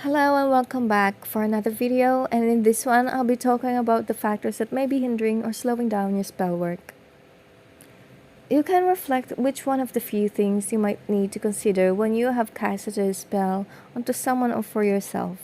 Hello and welcome back for another video, and in this one I'll be talking about the factors that may be hindering or slowing down your spell work. You can reflect which one of the few things you might need to consider when you have casted a spell onto someone or for yourself.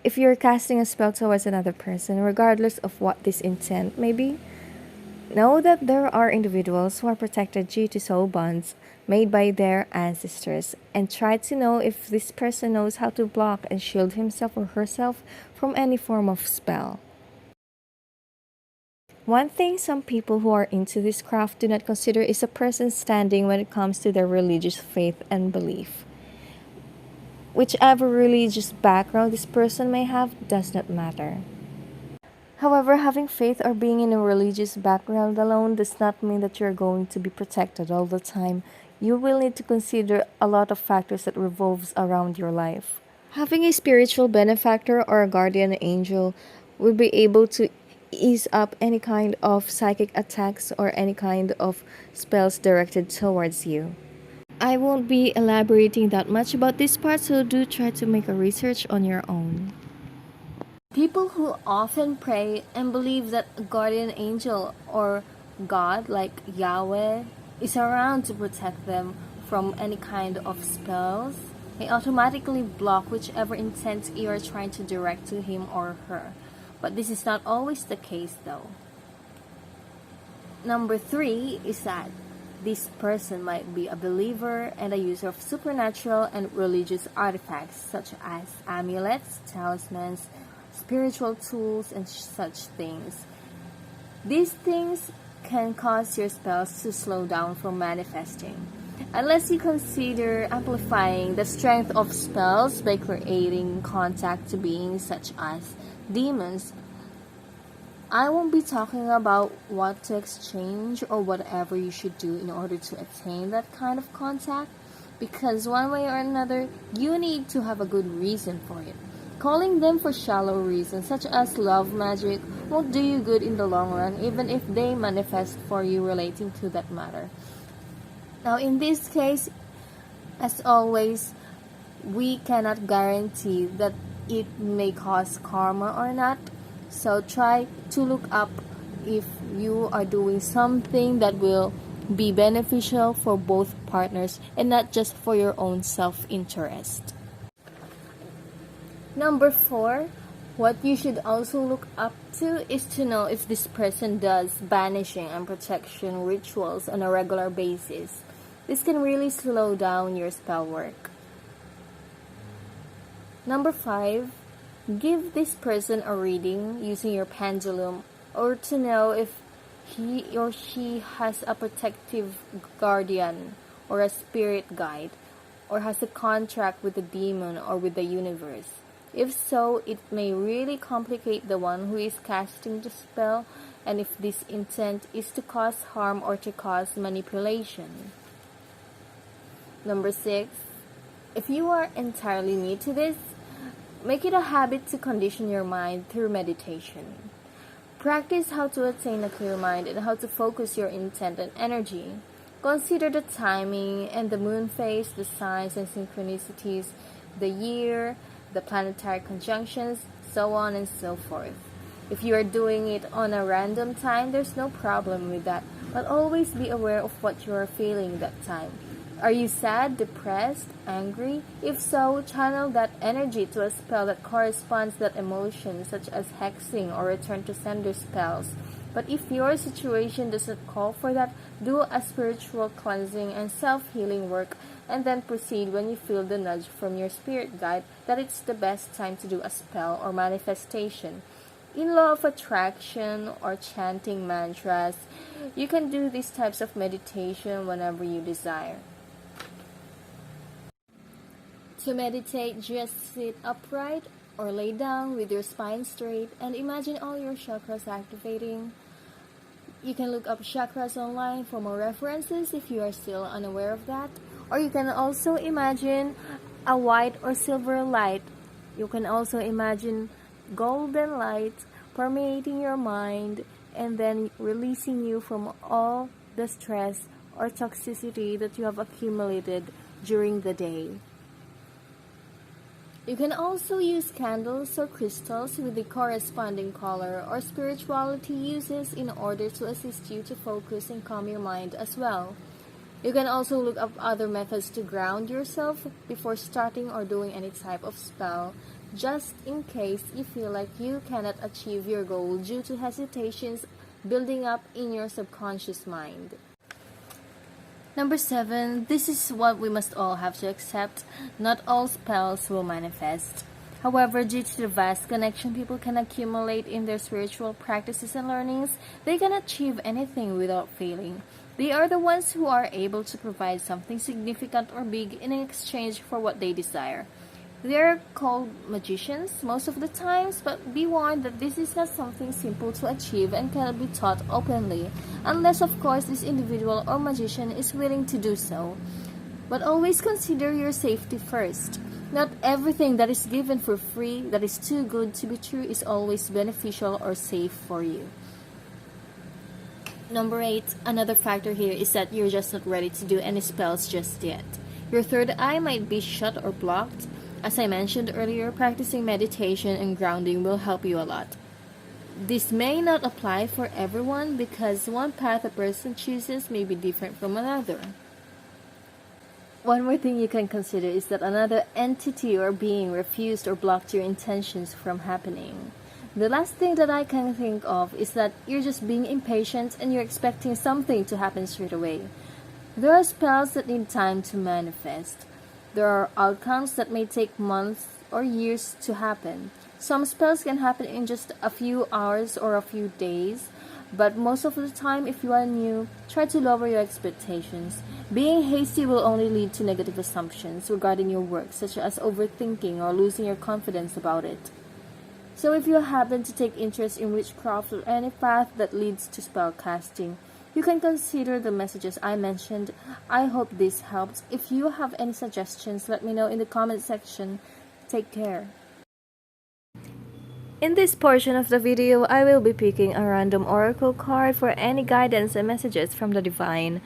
If you're casting a spell towards another person, regardless of what this intent may be, know that there are individuals who are protected due to soul bonds made by their ancestors, and try to know if this person knows how to block and shield himself or herself from any form of spell. One thing some people who are into this craft do not consider is a person's standing when it comes to their religious faith and belief. Whichever religious background this person may have does not matter. However, having faith or being in a religious background alone does not mean that you're going to be protected all the time. You will need to consider a lot of factors that revolves around your life. Having a spiritual benefactor or a guardian angel will be able to ease up any kind of psychic attacks or any kind of spells directed towards you. I won't be elaborating that much about this part, so do try to make a research on your own. People who often pray and believe that a guardian angel or God like Yahweh is around to protect them from any kind of spells may automatically block whichever intent you are trying to direct to him or her. But this is not always the case though. Number 3 is that this person might be a believer and a user of supernatural and religious artifacts such as amulets, talismans, spiritual tools, and such things. These things can cause your spells to slow down from manifesting. Unless you consider amplifying the strength of spells by creating contact to beings such as demons, I won't be talking about what to exchange or whatever you should do in order to attain that kind of contact, because one way or another, you need to have a good reason for it. Calling them for shallow reasons, such as love magic, won't do you good in the long run, even if they manifest for you relating to that matter. Now, in this case, as always, we cannot guarantee that it may cause karma or not. So try to look up if you are doing something that will be beneficial for both partners and not just for your own self-interest. Number 4, what you should also look up to is to know if this person does banishing and protection rituals on a regular basis. This can really slow down your spell work. Number 5, give this person a reading using your pendulum or to know if he or she has a protective guardian or a spirit guide or has a contract with the demon or with the universe. If so, it may really complicate the one who is casting the spell, and if this intent is to cause harm or to cause manipulation. Number 6, if you are entirely new to this, make it a habit to condition your mind through meditation. Practice how to attain a clear mind and how to focus your intent and energy. Consider the timing and the moon phase, the signs and synchronicities, the year, the planetary conjunctions, so on and so forth. If you are doing it on a random time, there's no problem with that, but always be aware of what you are feeling that time. Are you sad, depressed, angry? If so, channel that energy to a spell that corresponds to that emotion, such as hexing or return to sender spells. But if your situation doesn't call for that, do a spiritual cleansing and self-healing work, and then proceed when you feel the nudge from your spirit guide that it's the best time to do a spell or manifestation. In law of attraction or chanting mantras, you can do these types of meditation whenever you desire. To meditate, just sit upright or lay down with your spine straight and imagine all your chakras activating. You can look up chakras online for more references if you are still unaware of that. Or you can also imagine a white or silver light. You can also imagine golden light permeating your mind and then releasing you from all the stress or toxicity that you have accumulated during the day. You can also use candles or crystals with the corresponding color or spirituality uses in order to assist you to focus and calm your mind as well. You can also look up other methods to ground yourself before starting or doing any type of spell, just in case you feel like you cannot achieve your goal due to hesitations building up in your subconscious mind. Number 7, this is what we must all have to accept. Not all spells will manifest. However, due to the vast connection people can accumulate in their spiritual practices and learnings, they can achieve anything without failing. They are the ones who are able to provide something significant or big in exchange for what they desire. They are called magicians most of the times, but be warned that this is not something simple to achieve and cannot be taught openly, unless of course this individual or magician is willing to do so. But always consider your safety first. Not everything that is given for free that is too good to be true is always beneficial or safe for you. Number 8, another factor here is that you're just not ready to do any spells just yet. Your third eye might be shut or blocked. As I mentioned earlier, practicing meditation and grounding will help you a lot. This may not apply for everyone because one path a person chooses may be different from another. One more thing you can consider is that another entity or being refused or blocked your intentions from happening. The last thing that I can think of is that you're just being impatient and you're expecting something to happen straight away. There are spells that need time to manifest. There are outcomes that may take months or years to happen. Some spells can happen in just a few hours or a few days, but most of the time, if you are new, try to lower your expectations. Being hasty will only lead to negative assumptions regarding your work, such as overthinking or losing your confidence about it. So if you happen to take interest in witchcraft or any path that leads to spell casting, you can consider the messages I mentioned. I hope this helps. If you have any suggestions, let me know in the comment section. Take care. In this portion of the video, I will be picking a random oracle card for any guidance and messages from the divine.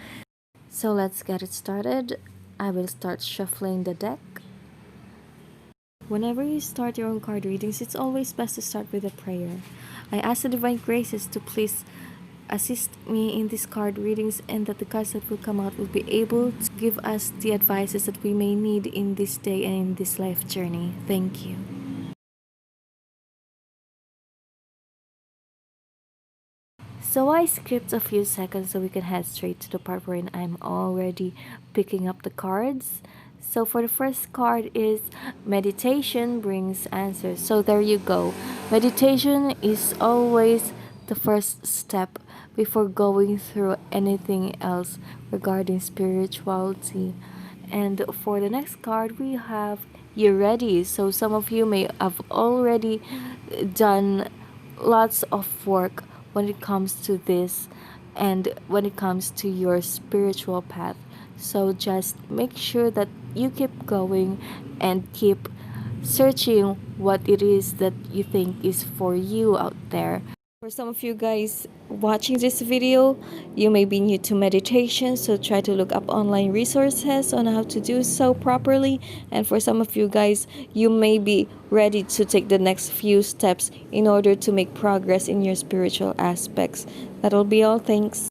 So let's get it started. I will start shuffling the deck. Whenever you start your own card readings, it's always best to start with a prayer. I ask the divine graces to please assist me in these card readings, and that the cards that will come out will be able to give us the advices that we may need in this day and in this life journey. Thank you. So I skipped a few seconds so we can head straight to the part where I'm already picking up the cards. So for the first card is meditation brings answers. So there you go. Meditation is always the first step before going through anything else regarding spirituality. And for the next card we have you're ready. So some of you may have already done lots of work when it comes to this and when it comes to your spiritual path. So just make sure that you keep going and keep searching what it is that you think is for you out there. For some of you guys watching this video, you may be new to meditation, so try to look up online resources on how to do so properly. And for some of you guys, you may be ready to take the next few steps in order to make progress in your spiritual aspects. That'll be all. Thanks.